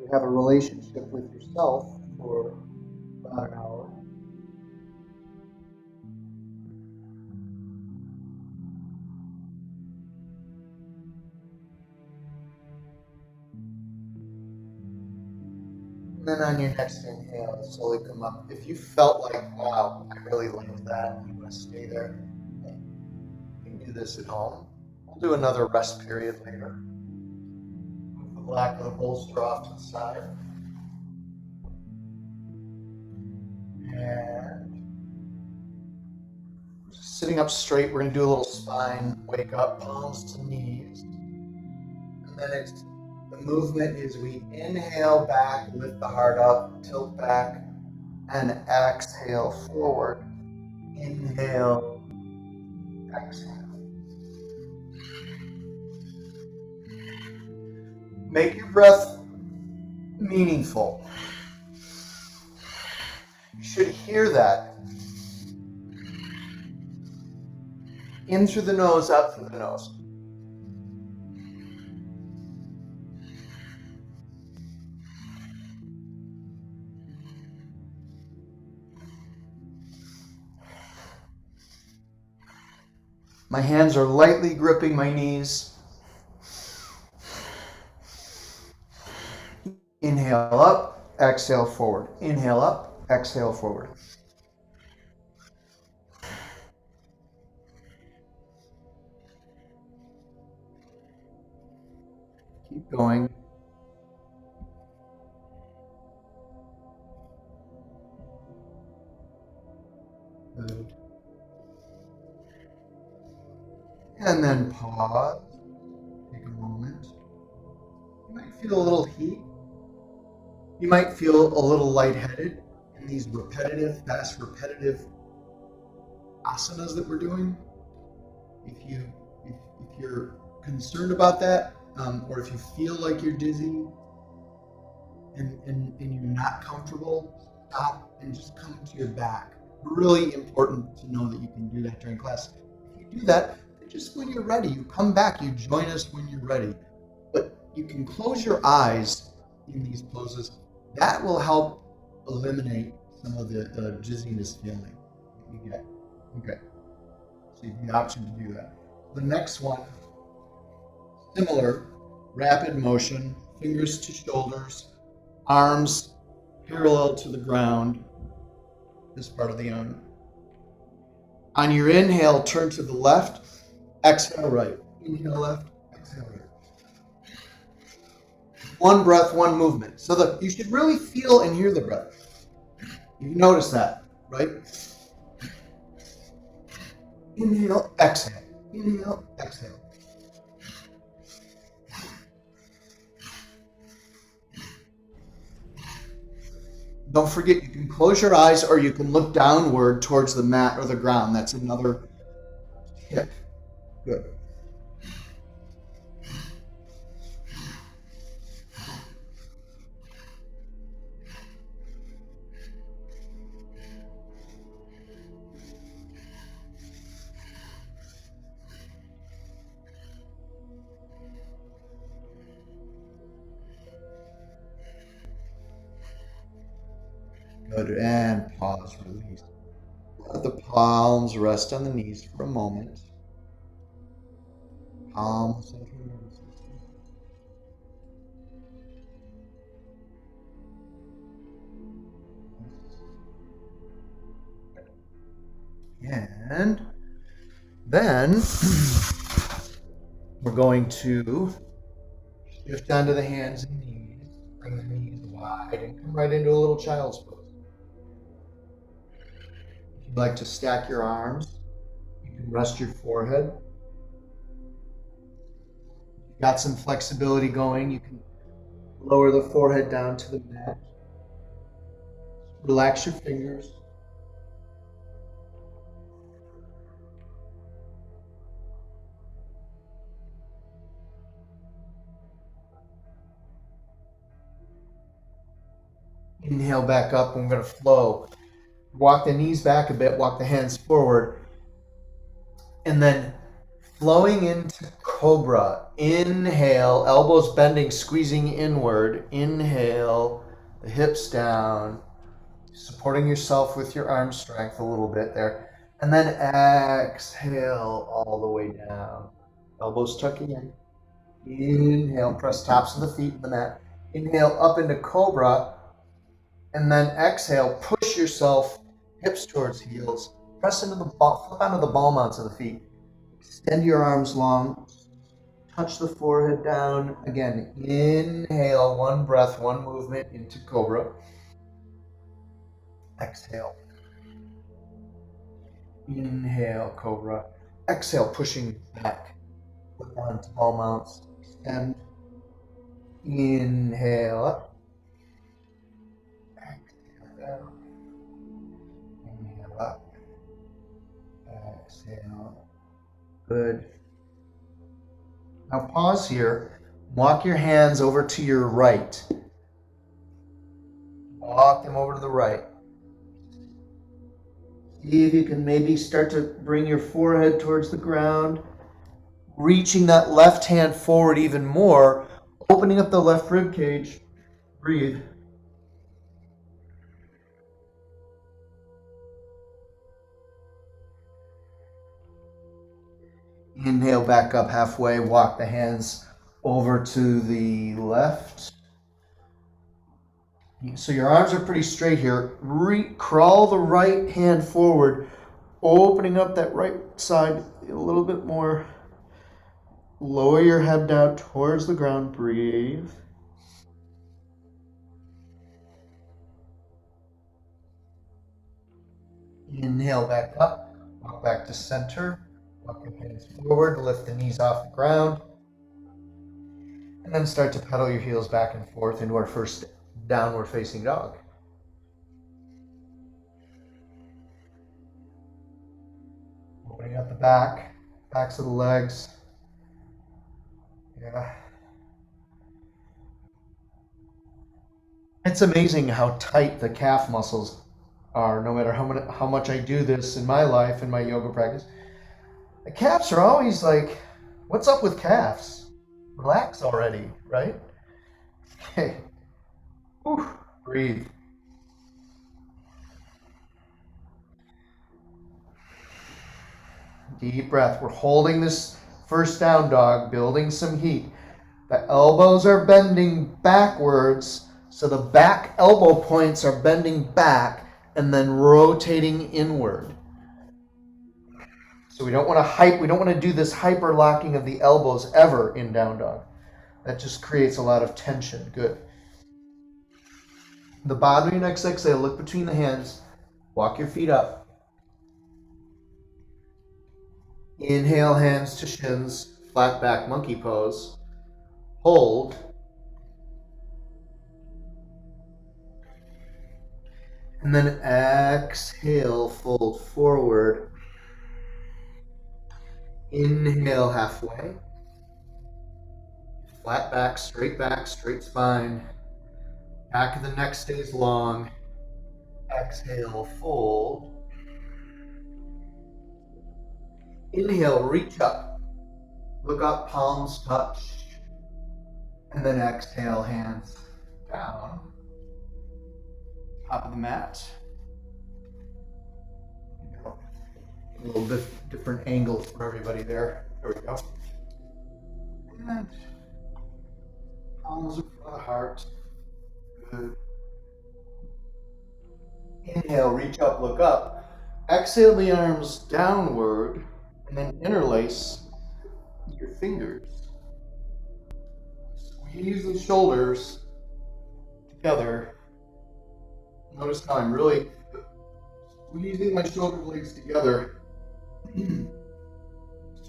You have a relationship with yourself for about an hour. And then on your next inhale, slowly come up. If you felt like, wow, I really like that, you want to stay there, you can do this at home. We'll do another rest period later. Move the back of the bolster off to the side. And sitting up straight, we're going to do a little spine wake up, palms to knees. And then the movement is we inhale back, lift the heart up, tilt back, and exhale forward. Inhale, exhale. Make your breath meaningful. You should hear that. In through the nose, out through the nose. My hands are lightly gripping my knees. Inhale up, exhale forward. Inhale up, exhale forward. Keep going. Good. And then pause. Take a moment. You might feel a little heat. You might feel a little lightheaded in these repetitive, fast repetitive asanas that we're doing. If you're concerned about that, or if you feel like you're dizzy and you're not comfortable, stop and just come to your back. Really important to know that you can do that during class. If you do that, just when you're ready, you come back, you join us when you're ready. But you can close your eyes in these poses. That will help eliminate some of the dizziness feeling that you get. Okay, so you have the option to do that. The next one, similar, rapid motion, fingers to shoulders, arms parallel to the ground, this part of the arm. On your inhale, turn to the left, exhale right. Inhale left, exhale right. One breath, one movement. So you should really feel and hear the breath. You notice that, right? Inhale, exhale. Inhale, exhale. Don't forget, you can close your eyes or you can look downward towards the mat or the ground. That's another tip. Good. Good, and pause, release. Let the palms rest on the knees for a moment. Palms into the nervous system. And then we're going to shift onto the hands and knees. Bring the knees wide and come right into a little child's pose. If you'd like to stack your arms, you can rest your forehead. If you've got some flexibility going, you can lower the forehead down to the mat. Relax your fingers. Inhale back up, and we're going to flow. Walk the knees back a bit, walk the hands forward, and then flowing into cobra. Inhale, elbows bending, squeezing inward. Inhale, the hips down, supporting yourself with your arm strength a little bit there. And then exhale all the way down. Elbows tucking in. Inhale, press tops of the feet in the mat. Inhale up into cobra. And then exhale, push yourself, hips towards heels. Press into the ball, flip onto the ball mounts of the feet. Extend your arms long. Touch the forehead down. Again, inhale, one breath, one movement into cobra. Exhale. Inhale, cobra. Exhale, pushing back. Flip onto ball mounts. Extend. Inhale up. Exhale down. Inhale up. Exhale. Good. Now pause here. Walk your hands over to your right. Walk them over to the right. See if you can maybe start to bring your forehead towards the ground. Reaching that left hand forward even more. Opening up the left rib cage. Breathe. Inhale back up halfway. Walk the hands over to the left. So your arms are pretty straight here. Crawl the right hand forward, opening up that right side a little bit more. Lower your head down towards the ground. Breathe. Inhale back up. Walk back to center. Walk your hands forward. Lift the knees off the ground. And then start to pedal your heels back and forth into our first downward facing dog. Opening up the backs of the legs. Yeah. It's amazing how tight the calf muscles are, no matter how much I do this in my life, in my yoga practice. The calves are always like, what's up with calves? Relax already, right? Okay. Whew. Breathe. Deep breath. We're holding this first down dog, building some heat. The elbows are bending backwards, so the back elbow points are bending back and then rotating inward. So we don't want to do this hyper locking of the elbows ever in down dog. That just creates a lot of tension. Good. The bottom of your next exhale, look between the hands. Walk your feet up. Inhale, hands to shins, flat back monkey pose. Hold. And then exhale, fold forward. Inhale, halfway. Flat back, straight spine. Back of the neck stays long. Exhale, fold. Inhale, reach up. Look up, palms touch. And then exhale, hands down. Top of the mat. A little bit different angles for everybody there. There we go. And palms for the heart. Good. Inhale, reach up, look up. Exhale the arms downward and then interlace your fingers. Squeeze the shoulders together. Notice how I'm really squeezing my shoulder blades together.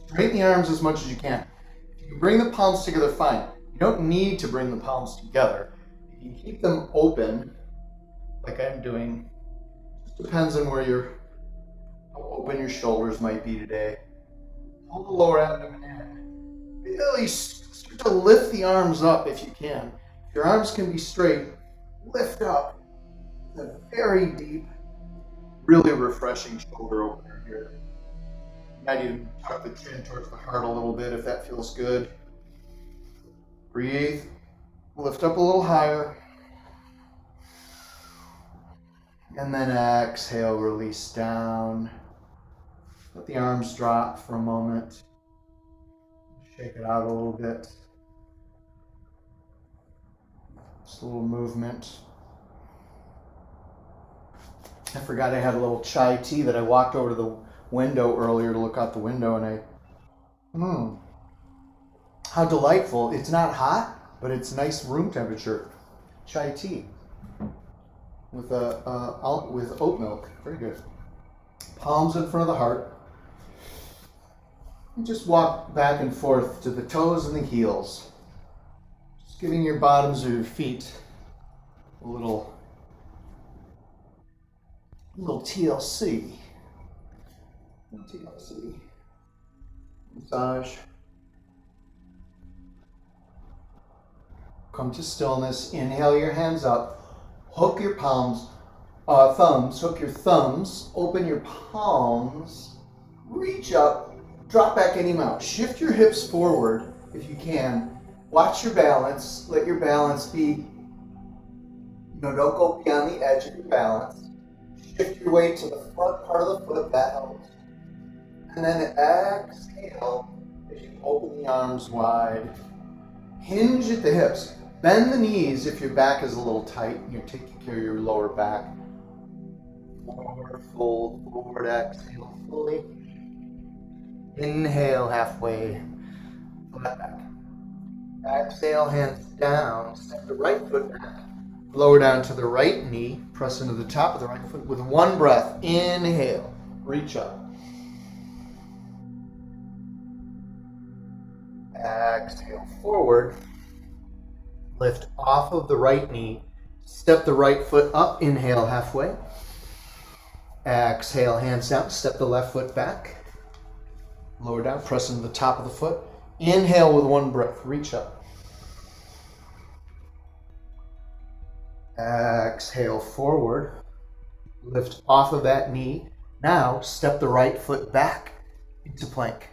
Straighten the arms as much as you can. If you can bring the palms together, fine. You don't need to bring the palms together. You can keep them open, like I'm doing. Just depends on how open your shoulders might be today. Hold the lower abdomen in. Really start to lift the arms up if you can. If your arms can be straight, lift up. It's a very deep, really refreshing shoulder opener here. might even tuck the chin towards the heart a little bit if that feels good. Breathe. Lift up a little higher. And then exhale, release down. Let the arms drop for a moment. Shake it out a little bit. Just a little movement. I forgot I had a little chai tea that I walked over to the window earlier to look out the window, and how delightful. It's not hot, but it's nice room temperature. Chai tea with with oat milk. Very good. Palms in front of the heart. And just walk back and forth to the toes and the heels. Just giving your bottoms of your feet a little TLC. TLC. Massage. Come to stillness. Inhale your hands up. Hook your thumbs. Hook your thumbs. Open your palms. Reach up. Drop back any amount. Shift your hips forward if you can. Watch your balance. Let your balance be, don't go beyond the edge of your balance. Shift your weight to the front part of the foot. That helps. And then exhale as you open the arms wide. Hinge at the hips. Bend the knees if your back is a little tight. You're taking care of your lower back. Forward, fold, forward, exhale fully. Inhale halfway, flat back. Exhale, hands down. Step the right foot back. Lower down to the right knee. Press into the top of the right foot with one breath. Inhale, reach up. Exhale, forward. Lift off of the right knee. Step the right foot up. Inhale, halfway. Exhale, hands down. Step the left foot back. Lower down, press into the top of the foot. Inhale with one breath, reach up. Exhale, forward. Lift off of that knee. Now, step the right foot back into plank.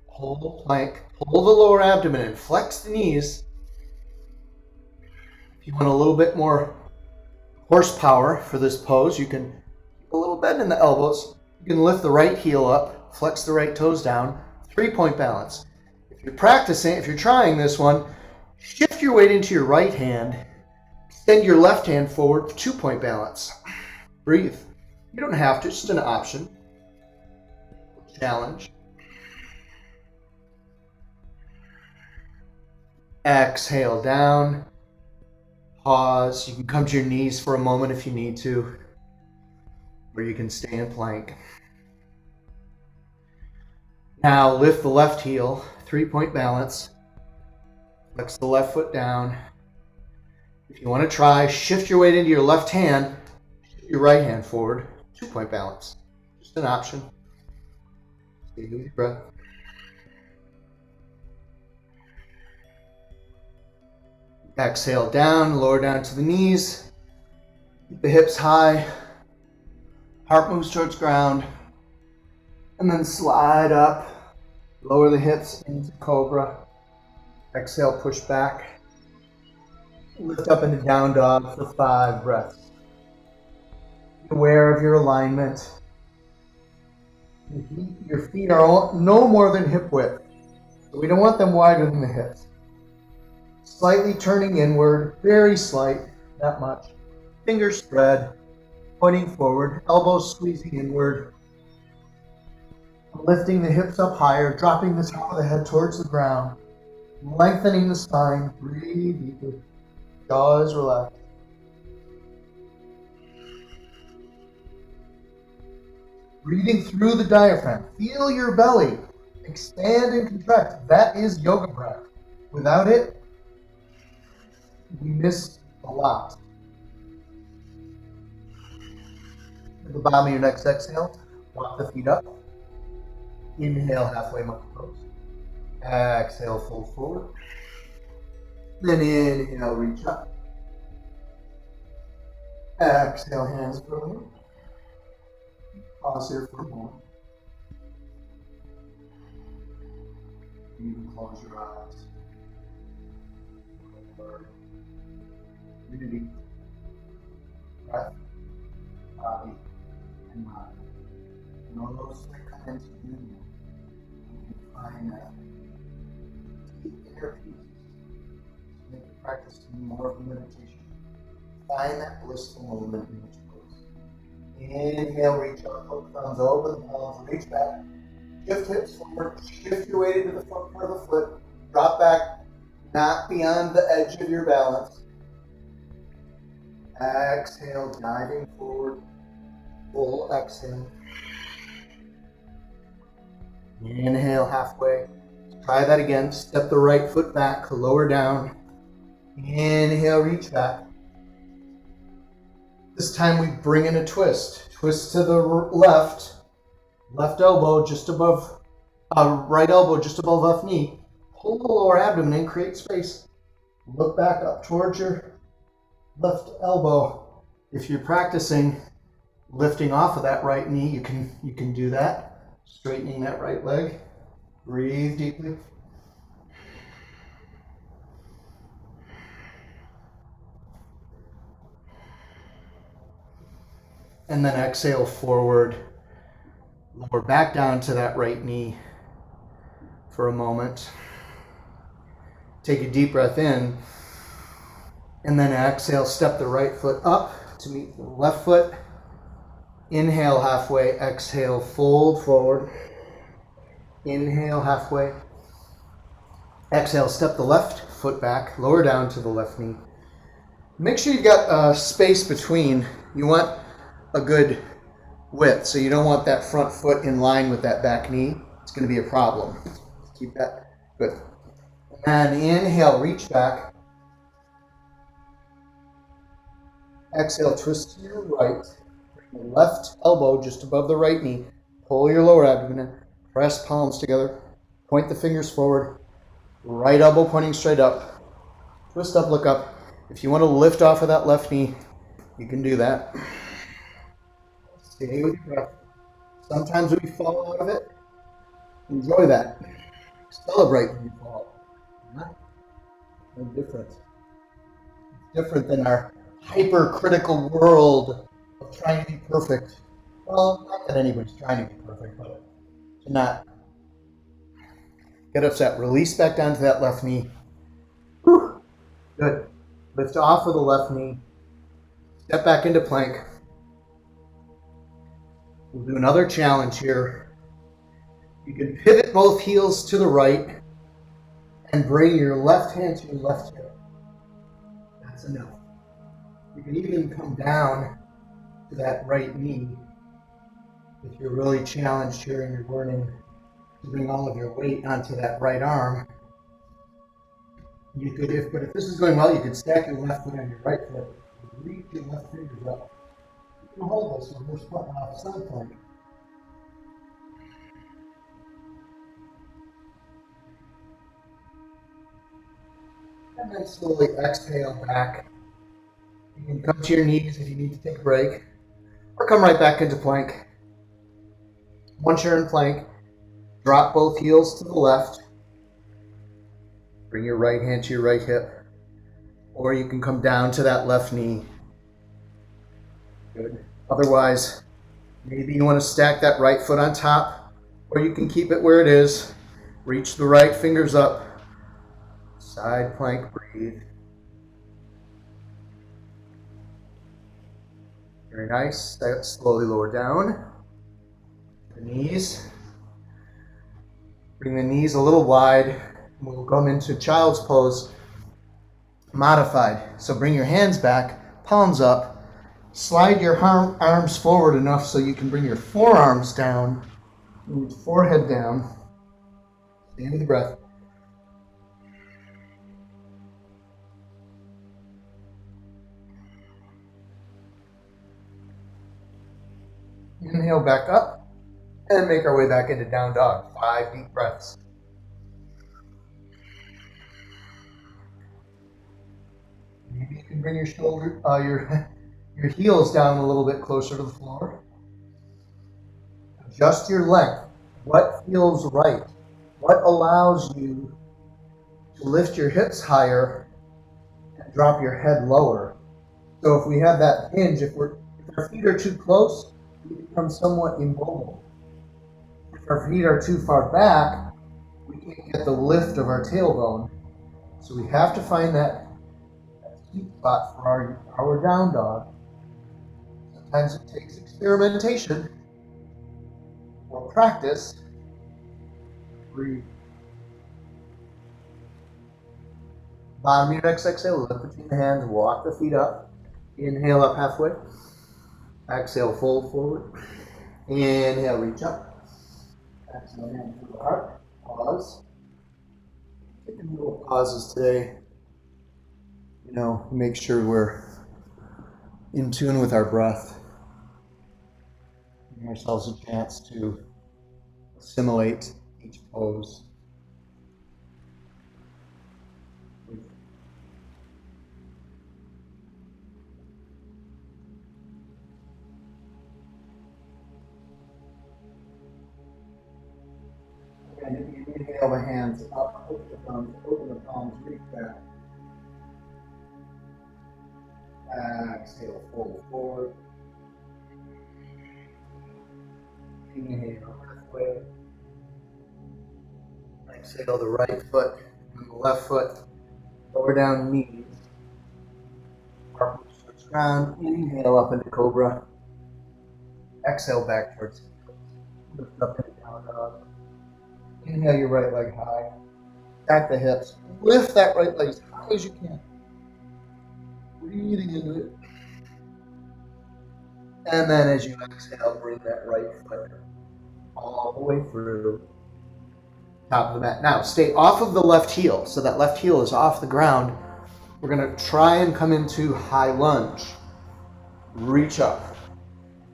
Hold plank, pull the lower abdomen in, flex the knees. If you want a little bit more horsepower for this pose, you can keep a little bend in the elbows. You can lift the right heel up. Flex the right toes down, 3-point balance. If you're practicing, if you're trying this one, shift your weight into your right hand, extend your left hand forward, 2-point balance. Breathe. You don't have to, it's just an option. Challenge. Exhale down, pause. You can come to your knees for a moment if you need to, or you can stay in plank. Now lift the left heel, 3-point balance. Flex the left foot down. If you want to try, shift your weight into your left hand, shift your right hand forward, 2-point balance. Just an option. Stay with your breath. Exhale down, lower down to the knees. Keep the hips high. Heart moves towards ground. And then slide up, lower the hips into cobra. Exhale, push back. Lift up into down dog for 5 breaths. Be aware of your alignment. Your feet are no more than hip width. So we don't want them wider than the hips. Slightly turning inward, very slight, not much. Fingers spread, pointing forward, elbows squeezing inward. Lifting the hips up higher, dropping the top of the head towards the ground, lengthening the spine, breathe deeply, jaws relaxed. Breathing through the diaphragm, feel your belly expand and contract. That is yoga breath. Without it, we miss a lot. At the bottom of your next exhale, walk the feet up. Inhale, halfway monkey pose. Exhale, fold forward. Then inhale, reach up. Exhale, hands forward. Pause here for a moment. You can close your eyes. Unity, breath, body, and mind. And all those that come into union, you can find that deep inner peace. To make the practice to be more of a meditation. Find that blissful moment in each pose. Inhale, reach up, hook thumbs over the palms, reach back. Shift hips forward, shift your weight into the front part of the foot, drop back, not beyond the edge of your balance. Exhale, diving forward, full exhale. Inhale, halfway. Try that again, step the right foot back, lower down. Inhale, reach back. This time we bring in a twist. Twist to the left. Left elbow just above, right elbow just above left knee. Pull the lower abdomen in, create space. Look back up towards your left elbow. If you're practicing lifting off of that right knee, you can do that. Straightening that right leg. Breathe deeply. And then exhale forward. Lower back down to that right knee for a moment. Take a deep breath in. And then exhale, step the right foot up to meet the left foot. Inhale halfway, exhale, fold forward. Inhale halfway. Exhale, step the left foot back, lower down to the left knee. Make sure you've got space between. You want a good width, so you don't want that front foot in line with that back knee. It's going to be a problem. Keep that good. And inhale, reach back. Exhale, twist to your right. Bring the left elbow just above the right knee. Pull your lower abdomen in. Press palms together. Point the fingers forward. Right elbow pointing straight up. Twist up, look up. If you want to lift off of that left knee, you can do that. Stay with your breath. Sometimes we fall out of it. Enjoy that. Celebrate when you fall. No different. It's different than our hypercritical world of trying to be perfect. Well, not that anybody's trying to be perfect, but to not get upset. Release back down to that left knee. Whew. Good. Lift off of the left knee. Step back into plank. We'll do another challenge here. You can pivot both heels to the right and bring your left hand to your left hip. That's enough. You can even come down to that right knee if you're really challenged here and you're learning to bring all of your weight onto that right arm. You could, but if this is going well, you could stack your left foot on your right foot. Reach your left fingers up. You can hold this when we're squatting off side plank. And then slowly exhale back. You can come to your knees if you need to take a break, or come right back into plank. Once you're in plank, drop both heels to the left. Bring your right hand to your right hip. Or you can come down to that left knee. Good. Otherwise, maybe you want to stack that right foot on top, or you can keep it where it is. Reach the right fingers up. Side plank, breathe. Very nice. Slowly lower down. The knees. Bring the knees a little wide. We'll come into child's pose, modified. So bring your hands back, palms up. Slide your arms forward enough so you can bring your forearms down, move forehead down. Stay with the breath. Inhale back up and make our way back into down dog. 5 deep breaths. Maybe you can bring your shoulder, your heels down a little bit closer to the floor. Adjust your length. What feels right? What allows you to lift your hips higher and drop your head lower? So if we have that hinge, if our feet are too close, we become somewhat immobile. If our feet are too far back, we can't get the lift of our tailbone. So we have to find that sweet spot for our down dog. Sometimes it takes experimentation or practice. Breathe. Bottom of your next exhale, lift between the hands, walk the feet up. Inhale up halfway. Exhale, fold forward. Inhale, reach up. Exhale, hand to the heart. Pause. Taking little pauses today. Make sure we're in tune with our breath. Giving ourselves a chance to assimilate each pose. And if you inhale the hands up, open the palms, reach back. Exhale, fold forward. Inhale, halfway. Exhale, the right foot and the left foot. Lower down knees. Arms towards ground. Inhale up into cobra. Exhale back towards lift up into down dog. Inhale your right leg high. Stack the hips. Lift that right leg as high as you can. Breathing into it. And then as you exhale, bring that right foot all the way through. Top of the mat. Now stay off of the left heel. So that left heel is off the ground. We're going to try and come into high lunge. Reach up.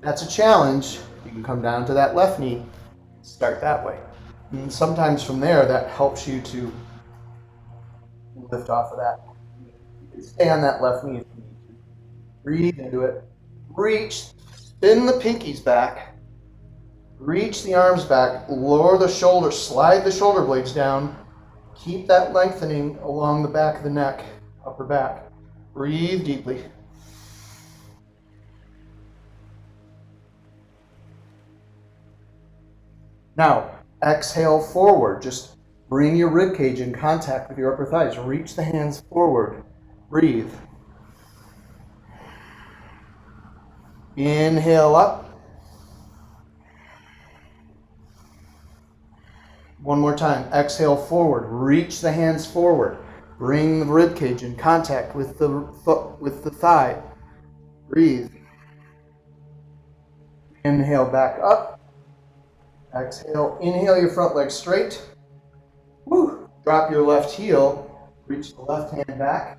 That's a challenge. You can come down to that left knee. Start that way. And sometimes from there, that helps you to lift off of that. You can stay on that left knee if you need to. Breathe into it. Reach. Spin the pinkies back. Reach the arms back. Lower the shoulders. Slide the shoulder blades down. Keep that lengthening along the back of the neck, upper back. Breathe deeply. Now, exhale forward. Just bring your rib cage in contact with your upper thighs. Reach the hands forward. Breathe. Inhale up. One more time. Exhale forward. Reach the hands forward. Bring the rib cage in contact with the thigh. Breathe. Inhale back up. Exhale. Inhale your front leg straight. Woo. Drop your left heel. Reach the left hand back.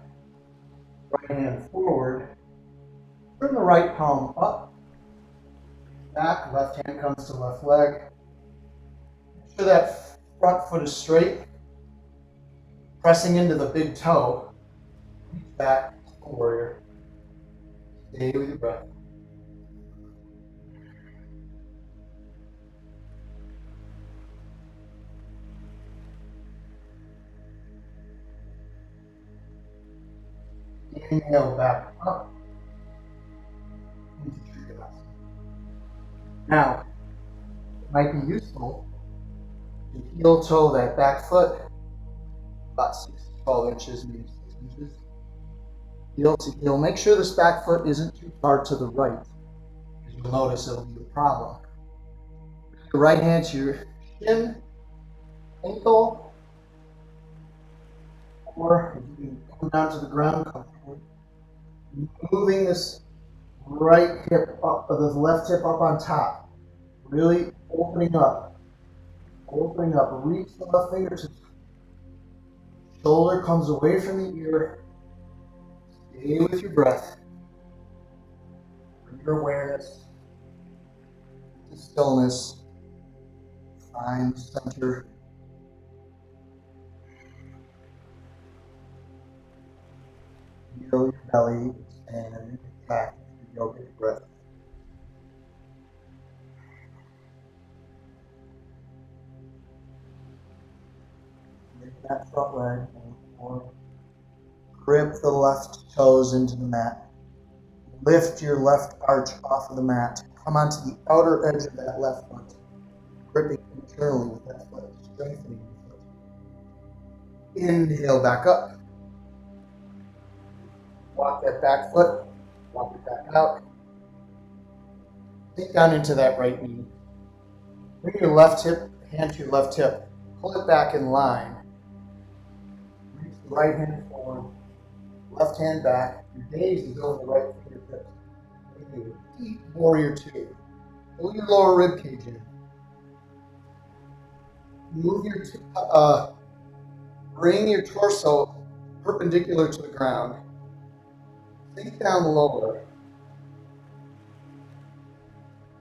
Right hand forward. Turn the right palm up. Back. Left hand comes to left leg. Make sure that front foot is straight. Pressing into the big toe. Reach back. Warrior. Stay with your breath. Inhale back up. Now, it might be useful to heel toe that back foot about 6 to 12 inches, maybe 6 inches. Heel to heel. Make sure this back foot isn't too far to the right, because you'll notice it'll be a problem. Put your right hand to your shin, ankle, or if you can come down to the ground comfortably. Moving this right hip up, or the left hip up on top. Really opening up. Opening up. Reach the left fingertips. Shoulder comes away from the ear. Stay with your breath. Bring your awareness to stillness. Find the center. Feel your belly expand back to your yogic breath. that front leg. Or grip the left toes into the mat. Lift your left arch off of the mat. Come onto the outer edge of that left foot. Gripping internally with that foot, strengthening the foot. Inhale back up. Walk that back foot. Walk it back out. Sink down into that right knee. Bring your left hip, hand to your left hip. Pull it back in line. Reach the right hand forward. Left hand back. Your gaze is over the right fingertips. Deep warrior two. Pull your lower rib cage in. Move your bring your torso perpendicular to the ground. Sink down lower.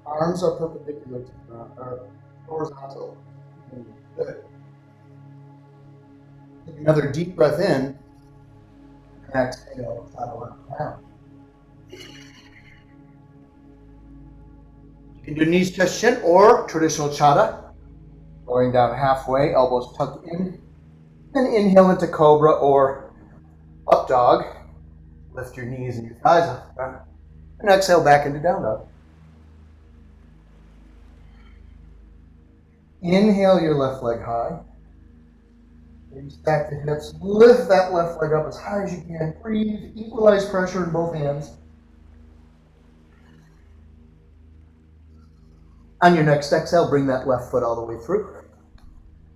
Arms are perpendicular to the ground, or horizontal. Good. Take another deep breath in. And exhale, paddle down. You can do knees, chest, shin, or traditional chata. Lowering down halfway, elbows tucked in. Then inhale into cobra or up dog. Lift your knees and your thighs up. And exhale back into down dog. Inhale your left leg high. Stack the hips. Lift that left leg up as high as you can. Breathe. Equalize pressure in both hands. On your next exhale, bring that left foot all the way through.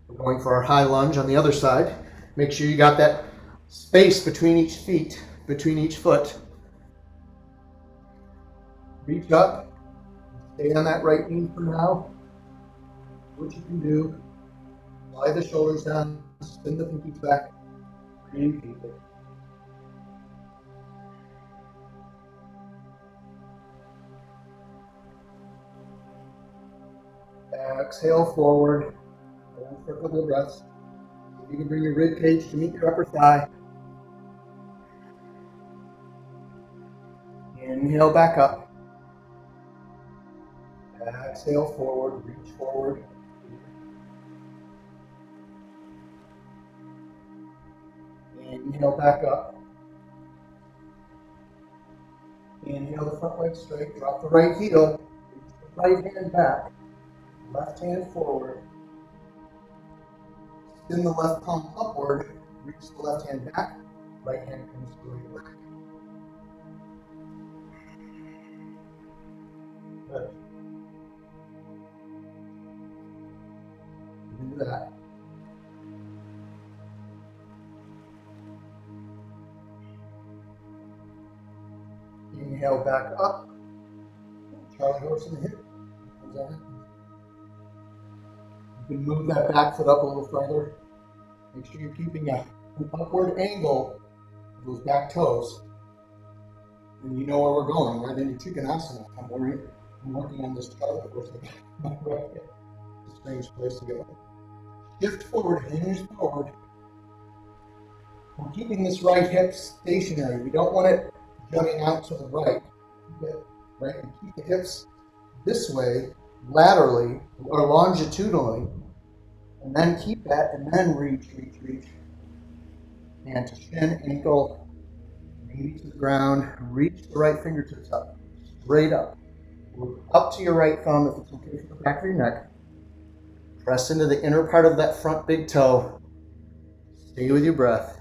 We're going for our high lunge on the other side. Make sure you got that space between each foot. Reach up. Stay on that right knee for now. What you can do, slide the shoulders down, spin the pinkies back, breathe deeply. Exhale forward, hold for a couple of breaths. You can bring your rib cage to meet your upper thigh. Inhale back up. Exhale forward, reach forward. Inhale back up. Inhale the front leg straight, drop the right heel, reach the right hand back, left hand forward. Spin the left palm upward, reach the left hand back, right hand comes straight back. Good. Do that. Inhale back up. Charlie horse in the hip. You can move that back foot up a little further. Make sure you're keeping an upward angle of those back toes. And you know where we're going, right into Trikonasana. I'm working on this chart, of course. It's a strange place to go. Shift forward, hinge forward. We're keeping this right hip stationary. We don't want it jutting out to the right. Right? And keep the hips this way, laterally or longitudinally. And then keep that, and then reach. Hand to shin, ankle, knee to the ground. Reach the right fingertips up, straight up. Look up to your right thumb if it's okay for the back of your neck. Press into the inner part of that front big toe. Stay with your breath.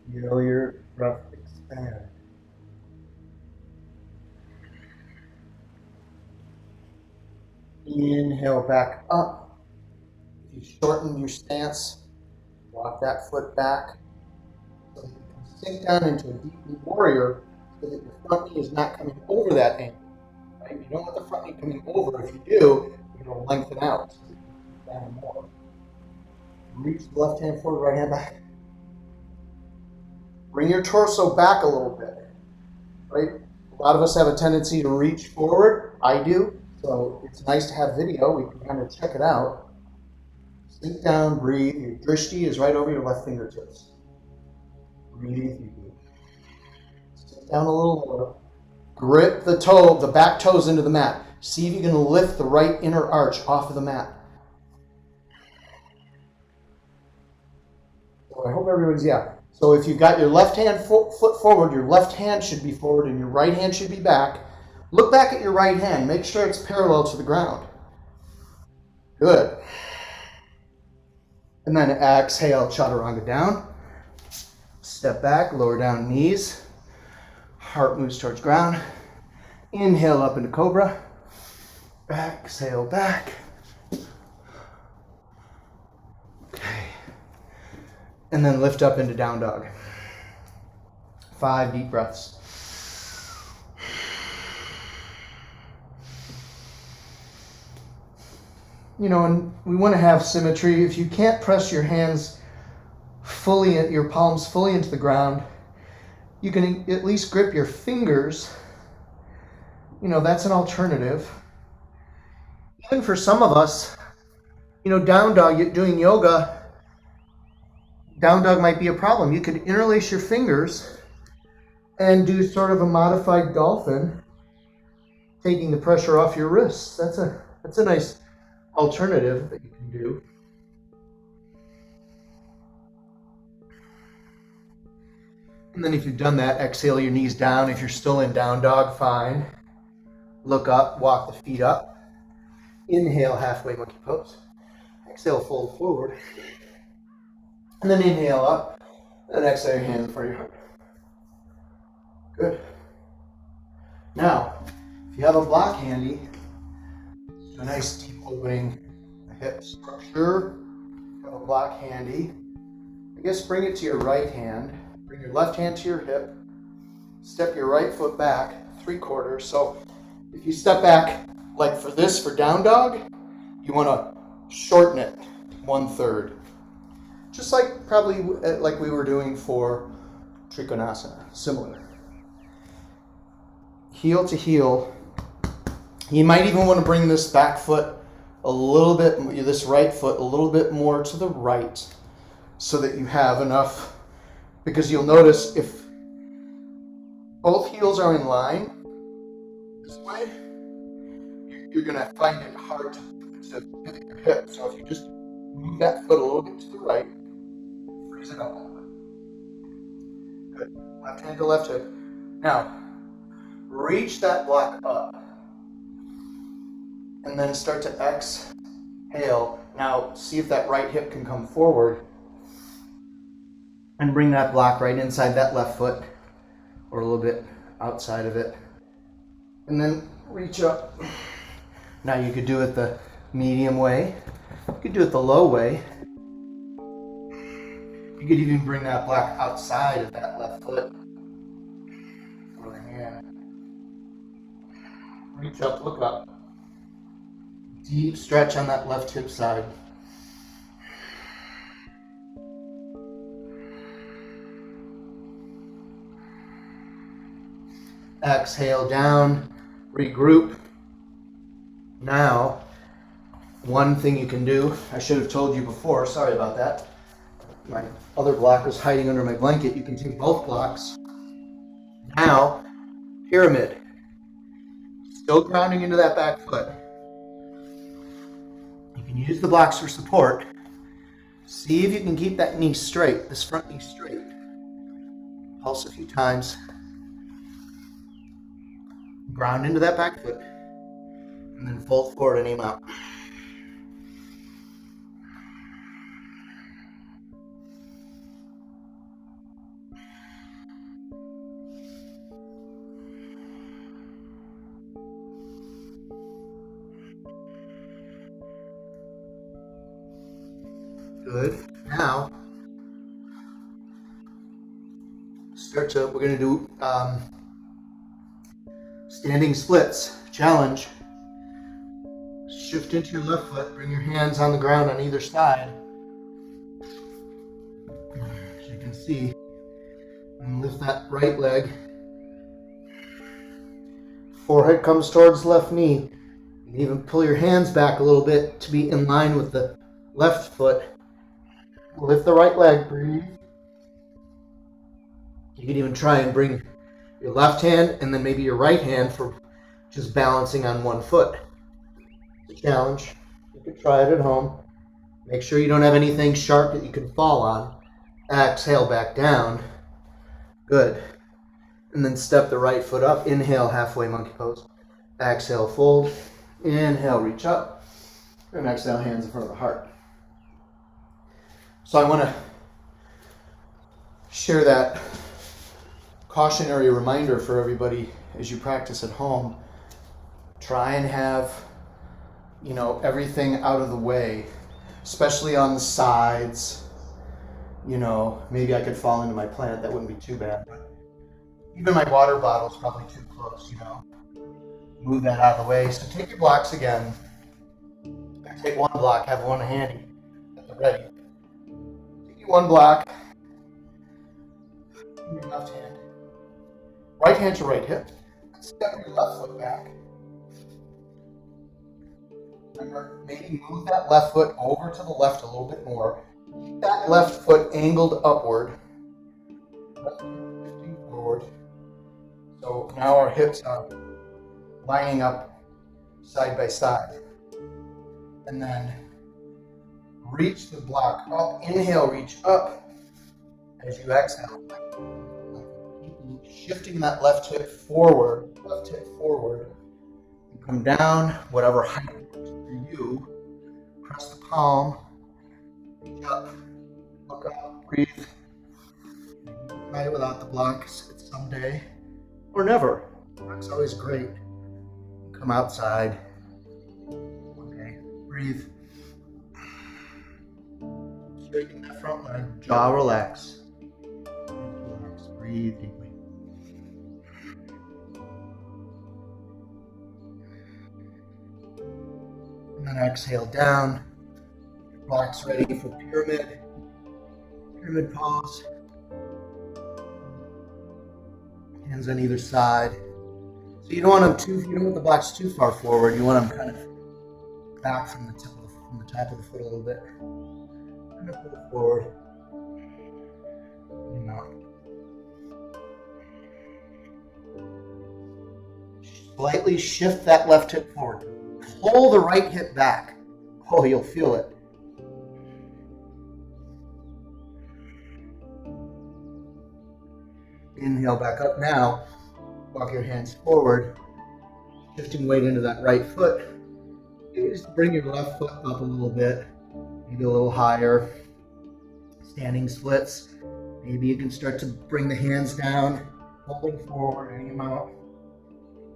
Feel your breath expand. Inhale back up. If you shorten your stance, walk that foot back so that you can sink down into a deep knee warrior so that your front knee is not coming over that angle. Right? You don't want the front knee coming over. If you do, you're going to lengthen out. So down more. Reach the left hand forward, right hand back. Bring your torso back a little bit. Right? A lot of us have a tendency to reach forward. I do. So it's nice to have video. We can kind of check it out. Sink down, breathe. Your drishti is right over your left fingertips. Breathe deeply. Sink down a little lower. Grip the toe, the back toes into the mat. See if you can lift the right inner arch off of the mat. So I hope everybody's, yeah. So if you've got your left hand foot forward, your left hand should be forward and your right hand should be back. Look back at your right hand. Make sure it's parallel to the ground. Good. And then exhale, chaturanga down. Step back, lower down knees. Heart moves towards ground. Inhale up into cobra. Exhale back. Okay. And then lift up into down dog. 5 deep breaths. You know, and we want to have symmetry. If you can't press your hands fully, your palms fully into the ground, you can at least grip your fingers. You know, that's an alternative. Even for some of us, you know, down dog, doing yoga, down dog might be a problem. You could interlace your fingers and do sort of a modified dolphin, taking the pressure off your wrists. That's a nice alternative that you can do. And then if you've done that, exhale your knees down. If you're still in down dog, fine. Look up, walk the feet up. Inhale, halfway monkey pose. Exhale, fold forward. And then inhale up. And exhale your hands in front of your heart. Good. Now, if you have a block handy, do a nice deep opening the hip structure. Have a block handy. I guess bring it to your right hand. Bring your left hand to your hip. Step your right foot back 3/4. So if you step back like for this, for down dog, you want to shorten it 1/3. Just like probably like we were doing for Trikonasana, similar. Heel to heel. You might even want to bring this back foot a little bit, this right foot a little bit more to the right so that you have enough, because you'll notice if both heels are in line this way, you're going to find it hard to pivot your hip. So if you just move that foot a little bit to the right, freeze it up a little bit. Good. Left hand to left hip. Now, reach that block up. And then start to exhale. Now, see if that right hip can come forward. And bring that block right inside that left foot, or a little bit outside of it. And then reach up. Now you could do it the medium way. You could do it the low way. You could even bring that block outside of that left foot. Or the hand. Reach up, look up. Deep stretch on that left hip side. Exhale down, regroup. Now, one thing you can do, I should have told you before, sorry about that. My other block was hiding under my blanket. You can take both blocks. Now, pyramid. Still grounding into that back foot. You can use the blocks for support. See if you can keep that knee straight, this front knee straight. Pulse a few times. Ground into that back foot. And then fold forward and aim out. Good. Now, we're going to do standing splits. Challenge. Shift into your left foot. Bring your hands on the ground on either side. As you can see. And lift that right leg. Forehead comes towards left knee. You can even pull your hands back a little bit to be in line with the left foot. Lift the right leg, breathe. You can even try and bring your left hand and then maybe your right hand for just balancing on one foot. It's a challenge. You can try it at home. Make sure you don't have anything sharp that you can fall on. Exhale back down. Good. And then step the right foot up. Inhale, halfway monkey pose. Exhale, fold. Inhale, reach up. And exhale, hands in front of the heart. So I want to share that cautionary reminder for everybody as you practice at home. Try and have, everything out of the way, especially on the sides. Maybe I could fall into my plant. That wouldn't be too bad. But even my water bottle's probably too close, Move that out of the way. So take your blocks again. Take one block, have one handy at the ready. Take your one block. Your left hand. Right hand to right hip. Step your left foot back. Remember, maybe move that left foot over to the left a little bit more. Keep that left foot angled upward. Left foot lifting forward. So now our hips are lining up side by side. And then reach the block up. Inhale, reach up. As you exhale, shifting that left hip forward. You come down, whatever height works for you. Press the palm. Reach up. Look up. Breathe. Try it without the blocks someday, or never. That's always great. Come outside. Okay. Breathe. Straighten that front leg. Jaw relax. Breathe deeply. And then exhale down. Blocks ready for pyramid. Pyramid pose. Hands on either side. So you don't want the blocks too far forward. You want them kind of back from the top of the foot a little bit. Kind of pull it forward. Slightly shift that left hip forward. Pull the right hip back. Oh, you'll feel it. Inhale back up now. Walk your hands forward. Shifting weight into that right foot. Just bring your left foot up a little bit. Maybe a little higher. Standing splits. Maybe you can start to bring the hands down. Holding forward any amount.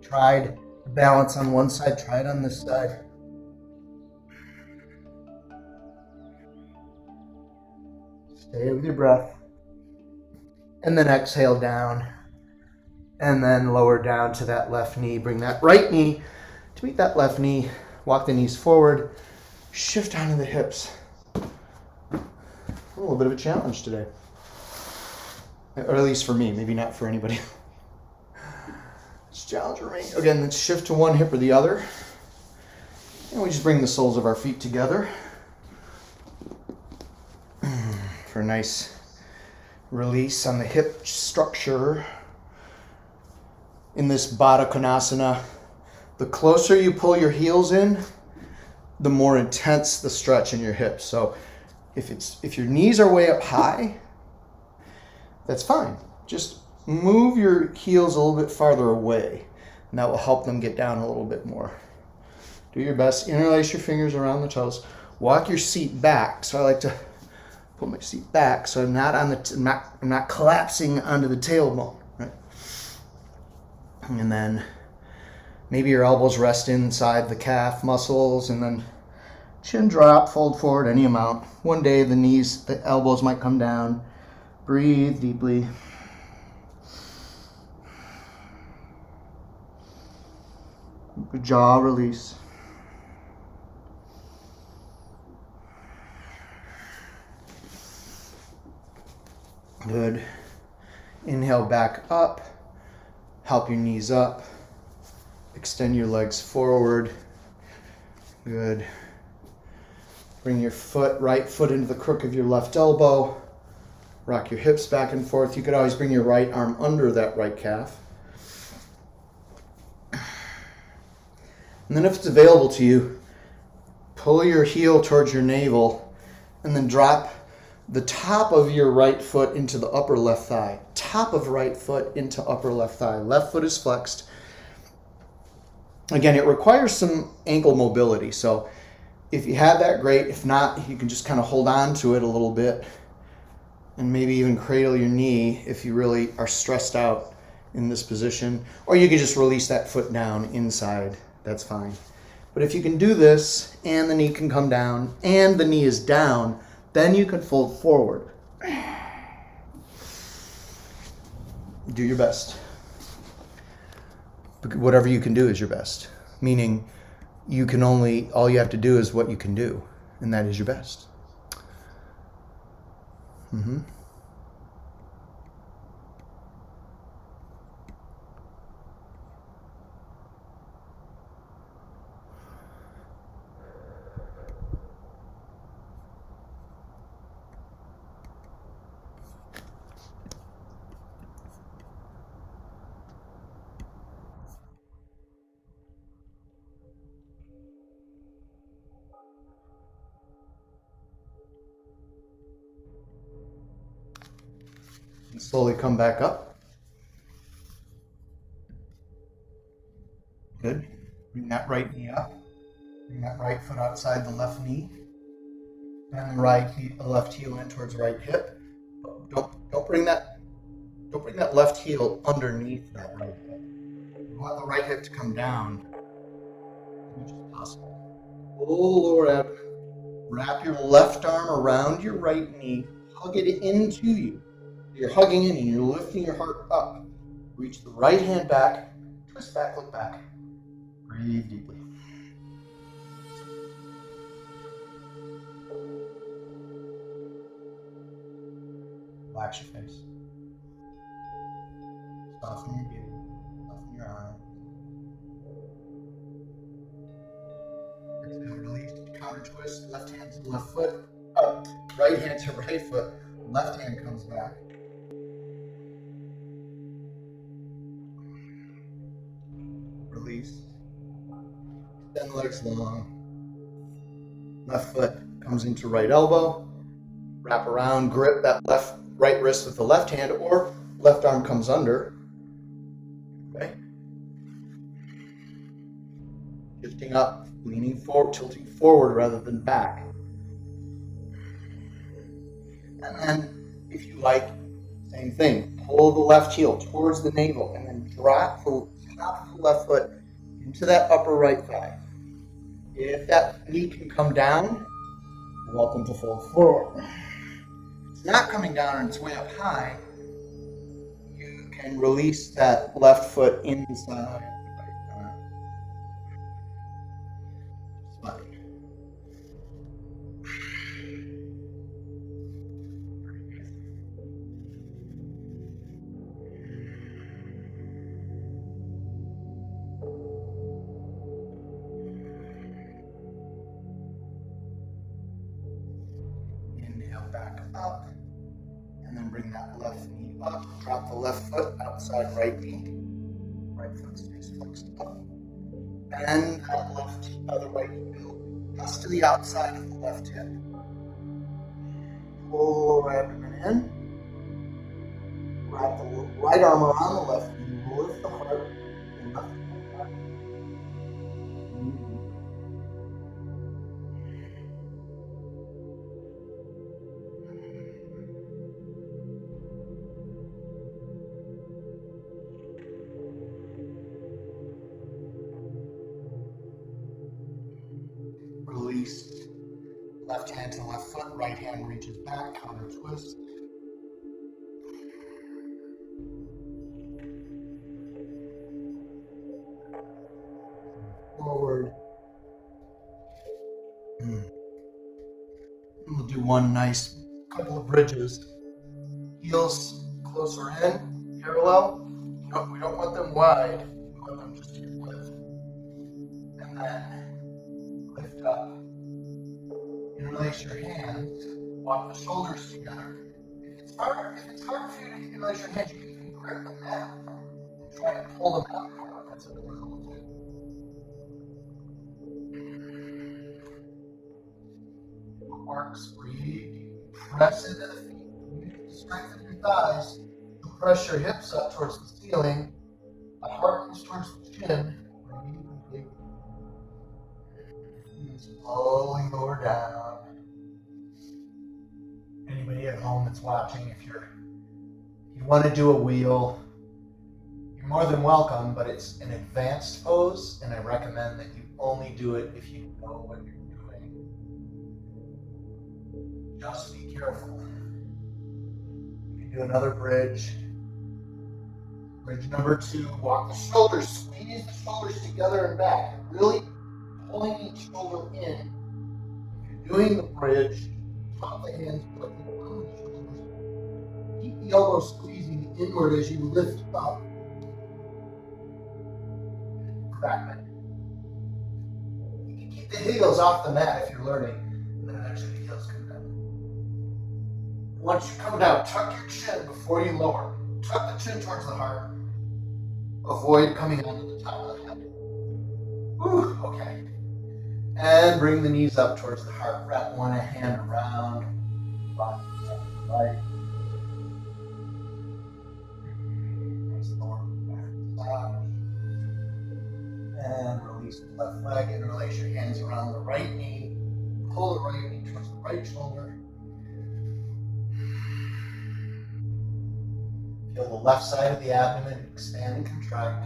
Tried to balance on one side. Try it on this side. Stay with your breath. And then exhale down. And then lower down to that left knee. Bring that right knee to meet that left knee. Walk the knees forward. Shift onto the hips. A little bit of a challenge today. Or at least for me. Maybe not for anybody. It's a challenge for me. Again, let's shift to one hip or the other. And we just bring the soles of our feet together. For a nice release on the hip structure. In this Baddha Konasana, the closer you pull your heels in, the more intense the stretch in your hips. So if your knees are way up high, that's fine. Just move your heels a little bit farther away, and that will help them get down a little bit more. Do your best. Interlace your fingers around the toes. Walk your seat back. So I like to put my seat back so I'm not I'm not collapsing onto the tailbone. Right? And then maybe your elbows rest inside the calf muscles, and then chin drop, fold forward any amount. One day the elbows might come down. Breathe deeply. Jaw release. Good. Inhale back up. Help your knees up. Extend your legs forward. Good. Bring your right foot into the crook of your left elbow. Rock your hips back and forth. You could always bring your right arm under that right calf. And then if it's available to you, pull your heel towards your navel and then drop the top of your right foot into the upper left thigh. Top of right foot into upper left thigh. Left foot is flexed. Again, it requires some ankle mobility. So if you have that, great. If not, you can just kind of hold on to it a little bit and maybe even cradle your knee if you really are stressed out in this position. Or you can just release that foot down inside. That's fine. But if you can do this and the knee can come down and the knee is down, then you can fold forward. Do your best. Whatever you can do is your best. Meaning all you have to do is what you can do, and that is your best. Mm-hmm. And slowly come back up. Good. Bring that right knee up. Bring that right foot outside the left knee. Bend the left heel in towards right hip. Don't bring that left heel underneath that right hip. You want the right hip to come down as much as possible. Pull lower abdomen. Wrap your left arm around your right knee. Hug it into you. You're hugging in and you're lifting your heart up. Reach the right hand back. Twist back, look back. Breathe deeply. Relax your face. Soften your gaze. Soften your eyes. Exhale, release. Counter twist. Left hand to the left foot. Up. Right hand to right foot. Left hand comes back. Release. Extend legs long. Left foot comes into right elbow. Wrap around, grip that right wrist with the left hand, or left arm comes under. Okay. Shifting up, leaning forward, tilting forward rather than back. And then, if you like, same thing. Pull the left heel towards the navel and then drop the top of the left foot into that upper right thigh. If that knee can come down, you're welcome to fold forward. If it's not coming down and it's way up high, you can release that left foot inside. Inhale back up, and then bring that left knee up. Drop the left foot outside right knee. Right foot stays flexed up. Bend the right heel just to the outside of the left hip. Pull the lower abdomen in. Wrap the right arm around the left knee. Lift the heart and left hand back. Release. Left hand to the left foot, right hand reaches back, counter twist. Forward. We'll do one nice couple of bridges. Heels closer in, parallel. We don't want them wide. We want them just to width. And then lift up. Interlace your hands. Walk the shoulders together. If it's hard for you to interlace your hands, you can even grip them down and try to pull them out. That's a little too. arcs, breathe. Press into the feet. Use the strength of your thighs to press your hips up towards the ceiling. The heart moves towards the chin. Breathe. And slowly lower down. Anybody at home that's watching, if you want to do a wheel, you're more than welcome, but it's an advanced pose, and I recommend that you only do it if you know what you're doing. Just be careful. You can do another bridge. Bridge number 2, walk the shoulders, squeeze the shoulders together and back. Really pulling each shoulder in. If you're doing the bridge, tuck the hands, put them on the shoulders. Keep the elbows squeezing inward as you lift up. Back bend. You can keep the heels off the mat if you're learning, and then eventually the heels come down. Once you come down, tuck your chin before you lower. Tuck the chin towards the heart. Avoid coming onto the top of the head. Whew, okay. And bring the knees up towards the heart. Wrap one hand around. Body right. Nice lower back massage. And release the left leg. Interlace your hands around the right knee. Pull the right knee towards the right shoulder. Feel the left side of the abdomen expand and contract.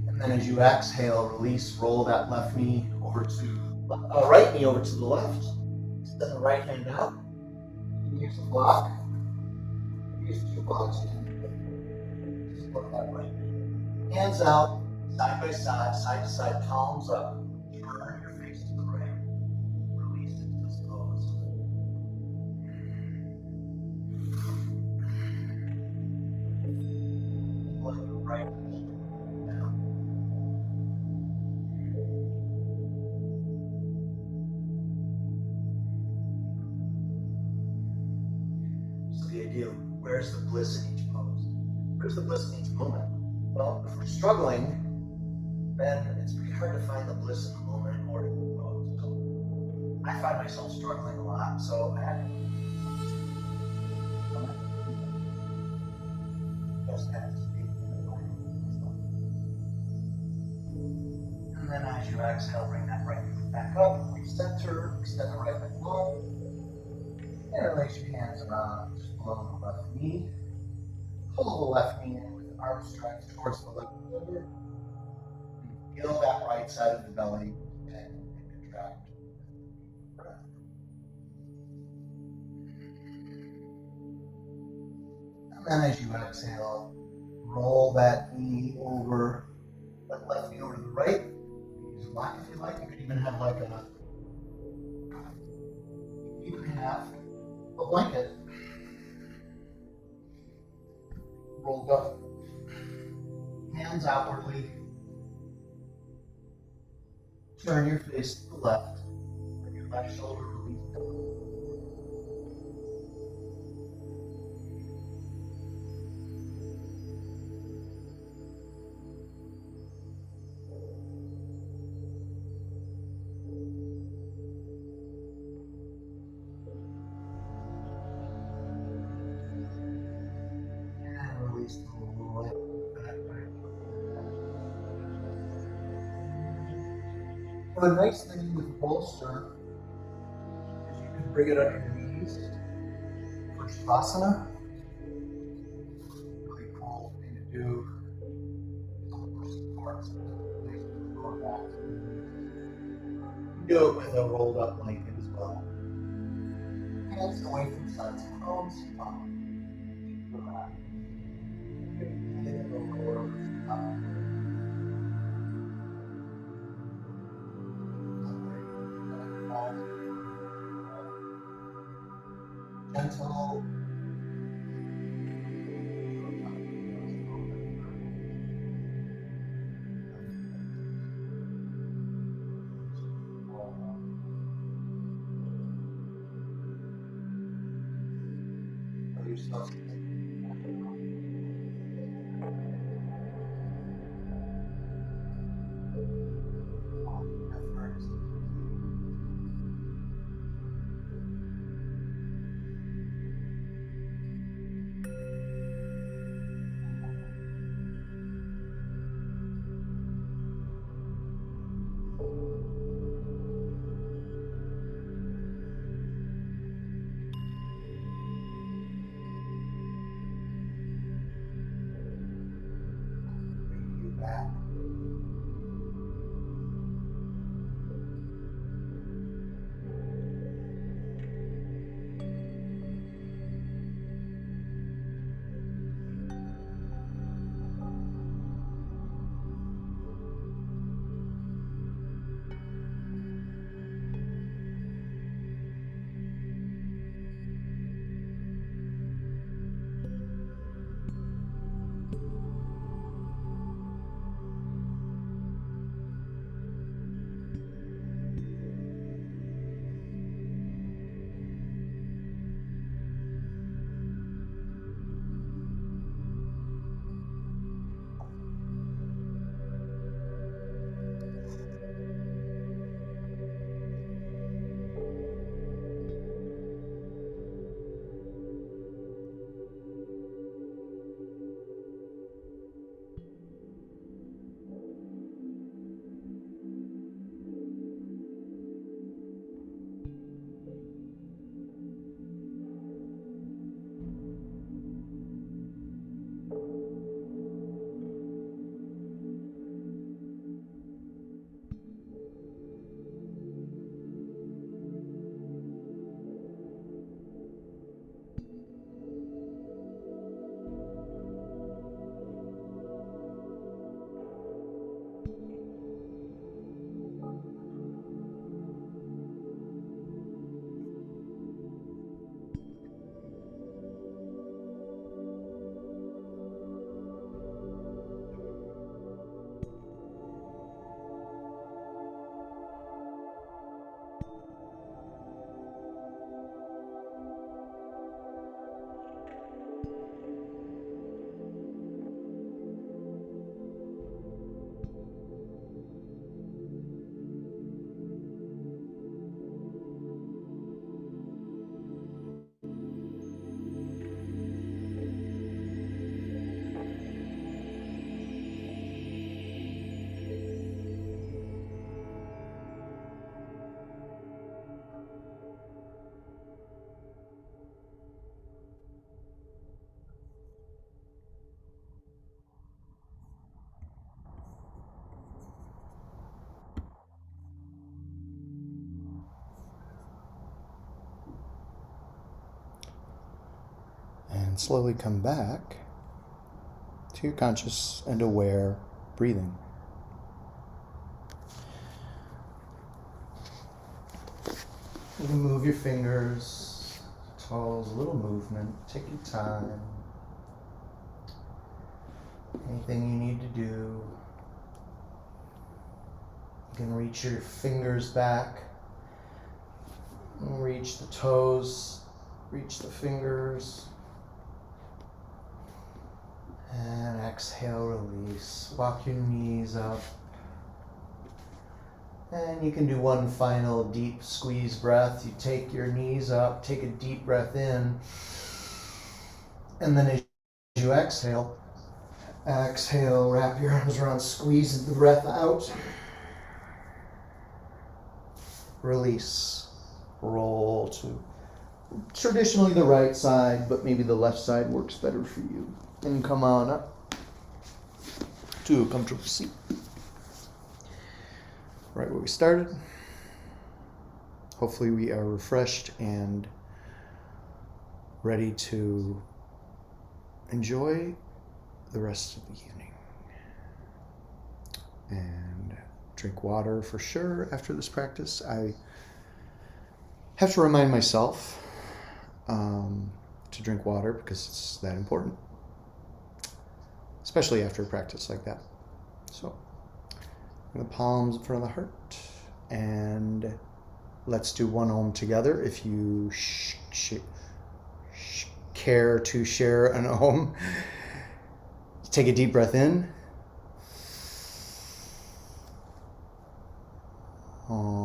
And then as you exhale, release, roll that left knee over to right knee over to the left. Extend the right hand out. You can use a block. Use 2 blocks. Support that right knee. Hands out, side by side to side, palms up. Turn your face to the right. Release into this pose. Let your right down. So the idea of where's the bliss in each pose? Where's the bliss in each moment? Well, if we're struggling, then it's pretty hard to find the bliss in the moment in order to pose. So I find myself struggling a lot, so I have to just have to speak in the moment myself. And then as you exhale, bring that right foot back up, recenter, extend the right leg long, and release your hands around just below the left knee. Pull the left knee in with the arm stretched towards the left shoulder. And feel that right side of the belly expand and contract. Breath. And then as you exhale, roll that knee over, that left knee over to the right. Use a block if you like. You could even have like a blanket rolled up. Hands outwardly. Turn your face to the left. Let your left shoulder release. And release the right back. So a nice thing with the bolster is you can bring it on your knees for Shavasana. Really cool thing to do. Support lower back. You can do it with a rolled up blanket as well. Hands away from sides of palms. Relax. In the lower gentle. Yourself. And slowly come back to your conscious and aware breathing. You can move your fingers, toes, a little movement. Take your time. Anything you need to do. You can reach your fingers back. Reach the toes. Reach the fingers. And exhale, release. Walk your knees up. And you can do one final deep squeeze breath. You take your knees up, take a deep breath in. And then as you exhale, wrap your arms around, squeeze the breath out. Release. Roll to traditionally the right side, but maybe the left side works better for you. And come on up to a comfortable seat. Right where we started. Hopefully we are refreshed and ready to enjoy the rest of the evening. And drink water for sure after this practice. I have to remind myself to drink water because it's that important, especially after a practice like that. So, the palms in front of the heart, and let's do one Om together. If you care to share an Om, take a deep breath in. Om.